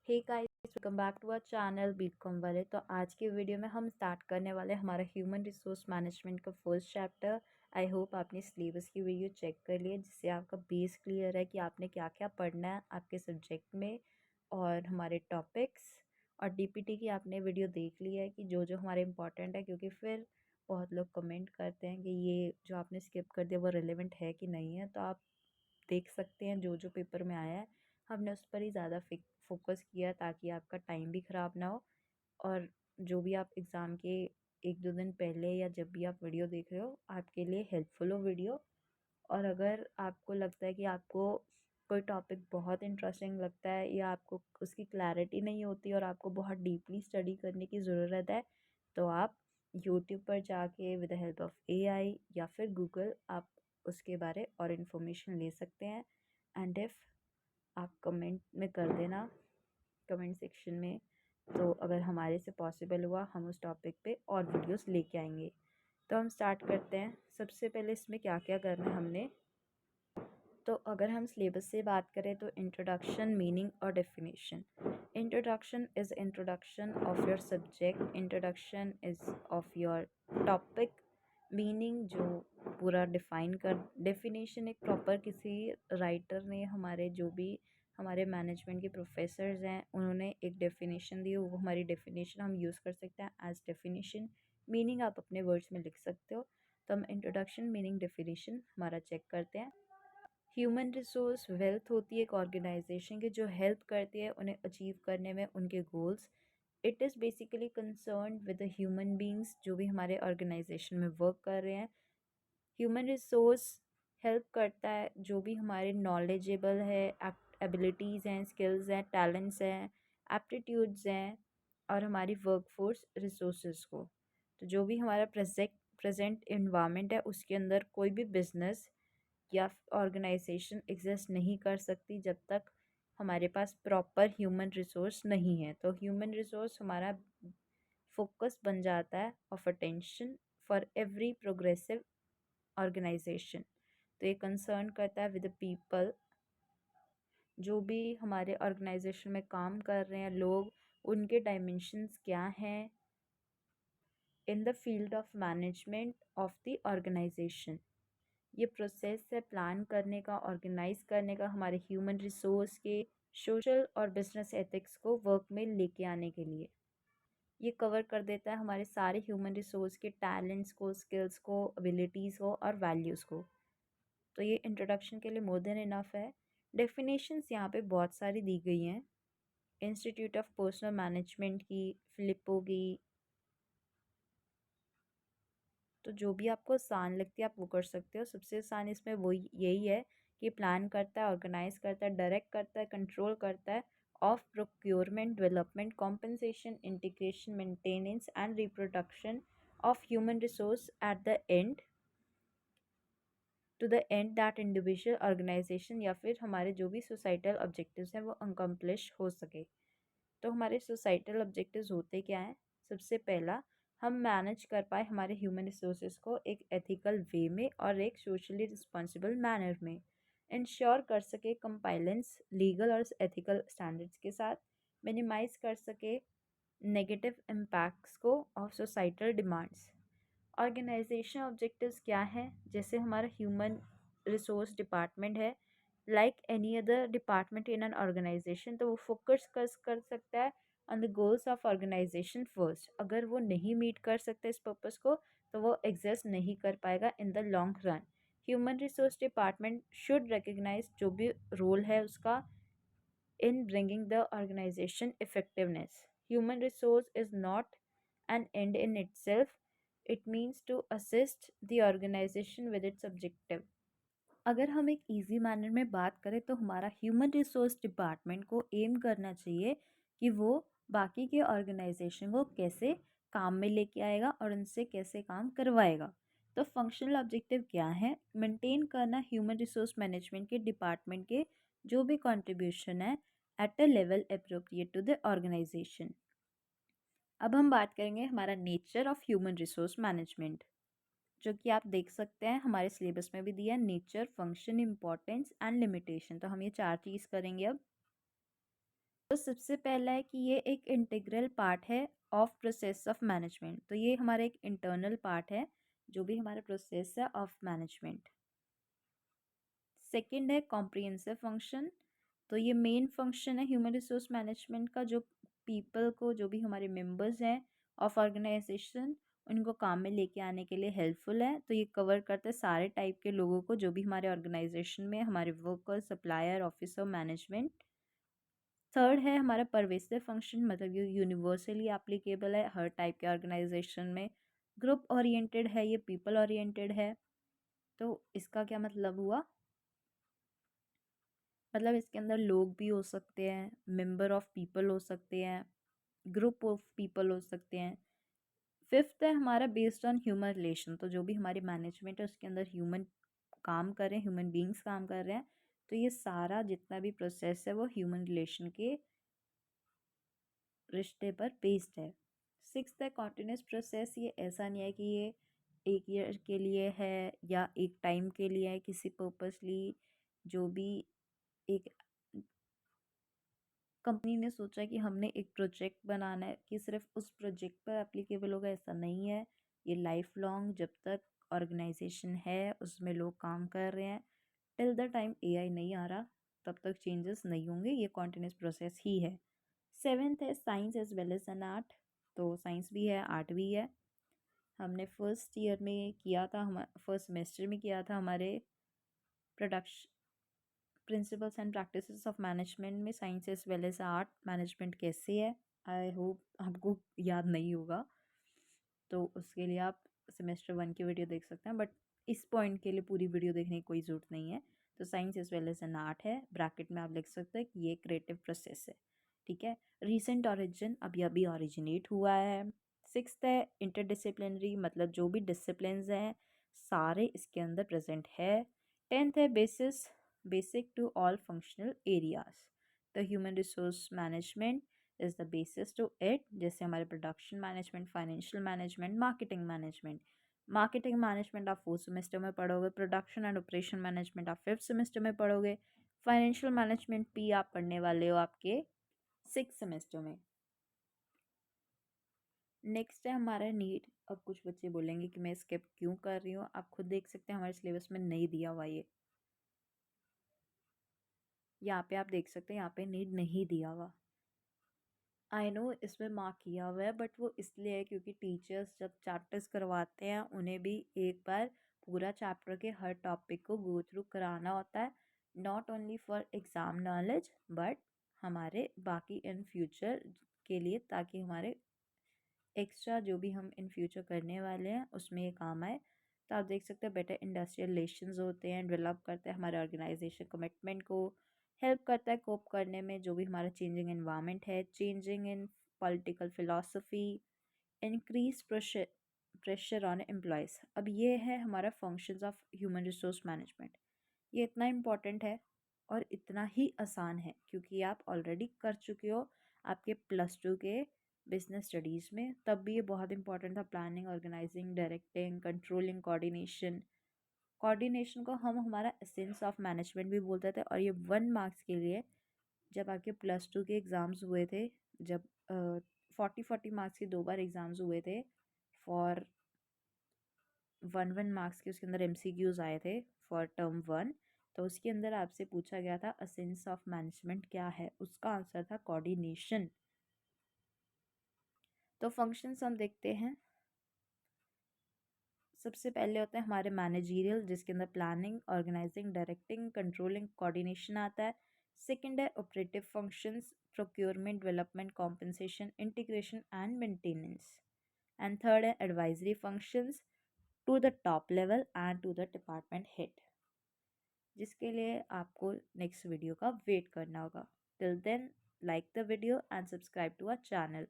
Hey guys, welcome back to our channel BCom वाले। तो आज की वीडियो में हम स्टार्ट करने वाले हमारा ह्यूमन रिसोर्स मैनेजमेंट का फर्स्ट चैप्टर। आई होप आपने सिलेबस की वीडियो चेक कर लिया, जिससे आपका बेस क्लियर है कि आपने क्या क्या पढ़ना है आपके सब्जेक्ट में और हमारे टॉपिक्स। और डीपीटी की आपने वीडियो देख ली है कि जो जो हमारे इम्पॉर्टेंट है, क्योंकि फिर बहुत लोग कमेंट करते हैं कि ये जो आपने स्किप कर दिया वो रिलेवेंट है कि नहीं है। तो आप देख सकते हैं जो जो पेपर में आया है हमने उस पर ही ज़्यादा फोकस किया ताकि आपका टाइम भी ख़राब ना हो। और जो भी आप एग्ज़ाम के 1-2 दिन पहले या जब भी आप वीडियो देख रहे हो, आपके लिए हेल्पफुल हो वीडियो। और अगर आपको लगता है कि आपको कोई टॉपिक बहुत इंटरेस्टिंग लगता है या आपको उसकी क्लैरिटी नहीं होती और आपको बहुत डीपली स्टडी करने की ज़रूरत है, तो आप यूट्यूब पर जाके with the help of AI या फिर गूगल आप उसके बारे और इन्फॉर्मेशन ले सकते हैं। एंड इफ़ आप कमेंट में कर देना, कमेंट सेक्शन में, तो अगर हमारे से पॉसिबल हुआ हम उस टॉपिक पे और वीडियोस लेके आएंगे। तो हम स्टार्ट करते हैं। सबसे पहले इसमें क्या क्या करना है हमने। तो अगर हम सिलेबस से बात करें तो इंट्रोडक्शन, मीनिंग और definition. Introduction is introduction of your subject, introduction is of your topic. Meaning जो पूरा डिफ़ाइन कर, डेफिनेशन एक प्रॉपर किसी राइटर ने, हमारे जो भी हमारे मैनेजमेंट के प्रोफेसर्स हैं उन्होंने एक डेफिनेशन दी, वो हमारी डेफिनेशन हम यूज़ कर सकते हैं एज डेफिनेशन। मीनिंग आप अपने वर्ड्स में लिख सकते हो। तो हम इंट्रोडक्शन, मीनिंग, डेफिनेशन हमारा चेक करते हैं। ह्यूमन रिसोर्स वेल्थ होती है एक ऑर्गेनाइजेशन की, जो हेल्प करती है उन्हें अचीव करने में उनके goals. It is basically concern with the human beings जो भी हमारे ऑर्गेनाइजेशन में वर्क कर रहे हैं। ह्यूमन रिसोर्स हेल्प करता है जो भी हमारे नॉलेजेबल है, एबिलिटीज़ हैं, स्किल्स हैं, टैलेंट्स हैं, एप्टीट्यूड्स हैं, और हमारी वर्कफोर्स रिसोर्सेज को। तो जो भी हमारा प्रेजेंट इन्वामेंट है उसके अंदर कोई भी बिजनेस या ऑर्गेनाइजेशन एग्जिस्ट नहीं कर सकती जब तक हमारे पास प्रॉपर ह्यूमन रिसोर्स नहीं है। तो ह्यूमन रिसोर्स हमारा फोकस बन जाता है of attention for every progressive organisation. तो ये कंसर्न करता है विद पीपल, जो भी हमारे ऑर्गेनाइजेशन में काम कर रहे हैं लोग, उनके डायमेंशंस क्या हैं in the field of management of the organisation. ये प्रोसेस है प्लान करने का, ऑर्गेनाइज करने का, हमारे ह्यूमन रिसोर्स के सोशल और बिजनेस एथिक्स को वर्क में लेके आने के लिए। ये कवर कर देता है हमारे सारे ह्यूमन रिसोर्स के टैलेंट्स को, स्किल्स को, एबिलिटीज़ को और वैल्यूज़ को। तो ये इंट्रोडक्शन के लिए मोर देन इनफ है। डेफिनेशंस यहाँ पे बहुत सारी दी गई हैं। इंस्टीट्यूट ऑफ पर्सनल मैनेजमेंट की, फिलिपो की। तो जो भी आपको आसान लगती है आप वो कर सकते हो। सबसे आसान इसमें वो यही है कि प्लान करता है, ऑर्गेनाइज करता है, डायरेक्ट करता है, कंट्रोल करता है of procurement, development, compensation, integration, maintenance and reproduction of human resource at the end, to the end that individual organisation या फिर हमारे जो भी सोसाइटल ऑब्जेक्टिव्स हैं वो अकम्प्लिश हो सके। तो हमारे सोसाइटल ऑब्जेक्टिव्स होते क्या हैं? सबसे पहला, हम मैनेज कर पाए हमारे ह्यूमन रिसोर्सेज को एक एथिकल वे में और एक सोशली रिस्पॉन्सिबल मैनर में। इंश्योर कर सके कंपाइलेंस लीगल और एथिकल स्टैंडर्ड्स के साथ। मिनिमाइज कर सके नेगेटिव इम्पैक्ट्स को of societal demands. Organisation objectives क्या हैं? जैसे हमारा ह्यूमन रिसोर्स डिपार्टमेंट है, like any other department in an organisation, तो वो फोकस कर सकता है on the goals of organisation first. अगर वो नहीं मीट कर सकता इस पर्पस को तो वो एग्जिस्ट नहीं कर पाएगा in the long run. Human resource department should recognise जो भी रोल है उसका in bringing the organization effectiveness. Human resource is not an end in itself, it means to assist the organization with its objective. अगर हम एक easy manner में बात करें तो हमारा ह्यूमन रिसोर्स डिपार्टमेंट को एम करना चाहिए कि वो बाकी के ऑर्गेनाइजेशन को कैसे काम में लेके आएगा और उनसे कैसे काम करवाएगा। तो फंक्शनल ऑब्जेक्टिव क्या है? मेंटेन करना ह्यूमन रिसोर्स मैनेजमेंट के डिपार्टमेंट के जो भी कंट्रीब्यूशन है at a level appropriate to the organisation. अब हम बात करेंगे हमारा nature of human resource management, जो कि आप देख सकते हैं हमारे सिलेबस में भी दिया है। Nature, function, importance and limitation. तो हम ये 4 चीज़ करेंगे अब। तो सबसे पहला है कि ये एक इंटीग्रल पार्ट है ऑफ प्रोसेस ऑफ मैनेजमेंट। तो ये हमारा एक इंटरनल पार्ट है जो भी हमारा प्रोसेस है ऑफ मैनेजमेंट। सेकंड है कॉम्प्रिहेंसिव फंक्शन। तो ये मेन फंक्शन है ह्यूमन रिसोर्स मैनेजमेंट का, जो पीपल को, जो भी हमारे मेंबर्स हैं ऑफ ऑर्गेनाइजेशन, उनको काम में लेके आने के लिए हेल्पफुल है। तो ये कवर करता है सारे टाइप के लोगों को जो भी हमारे ऑर्गेनाइजेशन में, हमारे worker, supplier, officer, management. Third है हमारा परवेसिव फंक्शन, मतलब ये यूनिवर्सली एप्लीकेबल है हर टाइप के ऑर्गेनाइजेशन में। ग्रुप ओरिएंटेड है, ये पीपल ओरिएंटेड है। तो इसका क्या मतलब हुआ, मतलब इसके अंदर लोग भी हो सकते हैं, मेंबर ऑफ पीपल हो सकते हैं, ग्रुप ऑफ पीपल हो सकते हैं। फिफ्थ है हमारा बेस्ड ऑन ह्यूमन रिलेशन। तो जो भी हमारी मैनेजमेंट है उसके अंदर ह्यूमन काम कर रहे हैं, ह्यूमन बींग्स काम कर रहे हैं, तो ये सारा जितना भी प्रोसेस है वो ह्यूमन रिलेशन के रिश्ते पर बेस्ड है। सिक्स्थ है कॉन्टिन्यूस प्रोसेस। ये ऐसा नहीं है कि ये एक ईयर के लिए है या एक टाइम के लिए है, किसी पर्पसली जो भी एक कंपनी ने सोचा कि हमने एक प्रोजेक्ट बनाना है कि सिर्फ उस प्रोजेक्ट पर एप्लीकेबल होगा, ऐसा नहीं है। ये लाइफ लॉन्ग जब तक ऑर्गेनाइजेशन है उसमें लोग काम कर रहे हैं, टिल द टाइम एआई नहीं आ रहा तब तक चेंजेस नहीं होंगे, ये कॉन्टिन्यूस प्रोसेस ही है। सेवेंथ है science as well as an art. तो साइंस भी है, आर्ट भी है। हमने फर्स्ट ईयर में किया था, हम फर्स्ट सेमेस्टर में किया था हमारे production principles and practices of management में, science as well as art management कैसे है। आई होप आपको याद नहीं होगा, तो उसके लिए आप सेमेस्टर 1 की वीडियो देख सकते हैं, बट इस पॉइंट के लिए पूरी वीडियो देखने की कोई ज़रूरत नहीं है। तो science as well as an art है, ब्रैकेट में आप लिख सकते हैं कि ये क्रिएटिव प्रोसेस है। ठीक है। रीसेंट ऑरिजिन, अभी अभी ऑरिजिनेट हुआ है। सिक्स्थ है इंटरडिसिप्लिनरी, मतलब जो भी डिसिप्लिन्स हैं सारे इसके अंदर प्रेजेंट है। टेंथ है basis, basic to all functional areas. The human resource management is the basis to it. जैसे हमारे production management, financial management, marketing management. Marketing management आप 4th सेमेस्टर में पढ़ोगे, प्रोडक्शन एंड ऑपरेशन मैनेजमेंट आप 5th semester में पढ़ोगे, financial management भी आप पढ़ने वाले हो आपके 6th सेमेस्टर में। नेक्स्ट है हमारा नीड। अब कुछ बच्चे बोलेंगे कि मैं स्किप क्यों कर रही हूँ, आप खुद देख सकते हैं हमारे सिलेबस में नहीं दिया हुआ ये, यहाँ पे आप देख सकते हैं, यहाँ पे नीड नहीं दिया हुआ। आई नो इसमें मार्क किया हुआ है, बट वो इसलिए है क्योंकि टीचर्स जब चैप्टर्स करवाते हैं उन्हें भी एक बार पूरा चैप्टर के हर टॉपिक को गो थ्रू कराना होता है, not only for exam knowledge but हमारे बाकी इन फ्यूचर के लिए, ताकि हमारे एक्स्ट्रा जो भी हम इन फ्यूचर करने वाले हैं उसमें ये काम आए। तो आप देख सकते हैं बेटर इंडस्ट्रियल रिलेशंस होते हैं, डेवलप करते हैं हमारे ऑर्गेनाइजेशन कमिटमेंट को, हेल्प करता है कोप करने में जो भी हमारा चेंजिंग एनवायरनमेंट है, changing in political philosophy, increase pressure pressure on employees. अब ये है हमारा functions of human resource management. ये इतना इम्पॉर्टेंट है और इतना ही आसान है क्योंकि आप ऑलरेडी कर चुके हो आपके +2 के बिजनेस स्टडीज़ में, तब भी ये बहुत इंपॉर्टेंट था। Planning, organising, directing, controlling, coordination. Coordination को हम हमारा एसेंस ऑफ मैनेजमेंट भी बोलते थे, और ये 1 मार्क्स के लिए जब आपके +2 के एग्ज़ाम्स हुए थे, जब 40 मार्क्स के 2 बार एग्ज़ाम्स हुए थे फॉर 1 मार्क्स के, उसके अंदर MCQs आए थे फॉर टर्म 1। तो उसके अंदर आपसे पूछा गया था असेंस ऑफ मैनेजमेंट क्या है, उसका आंसर था कोऑर्डिनेशन। तो फंक्शंस हम देखते हैं। सबसे पहले होते हैं हमारे मैनेजरियल, जिसके अंदर planning, organising, directing, controlling, coordination आता है। सेकंड है operative functions, procurement, development, compensation, integration and maintenance. And third है advisory functions to the top level and to the department head, जिसके लिए आपको नेक्स्ट वीडियो का वेट करना होगा। Till then, like the video and subscribe to our channel.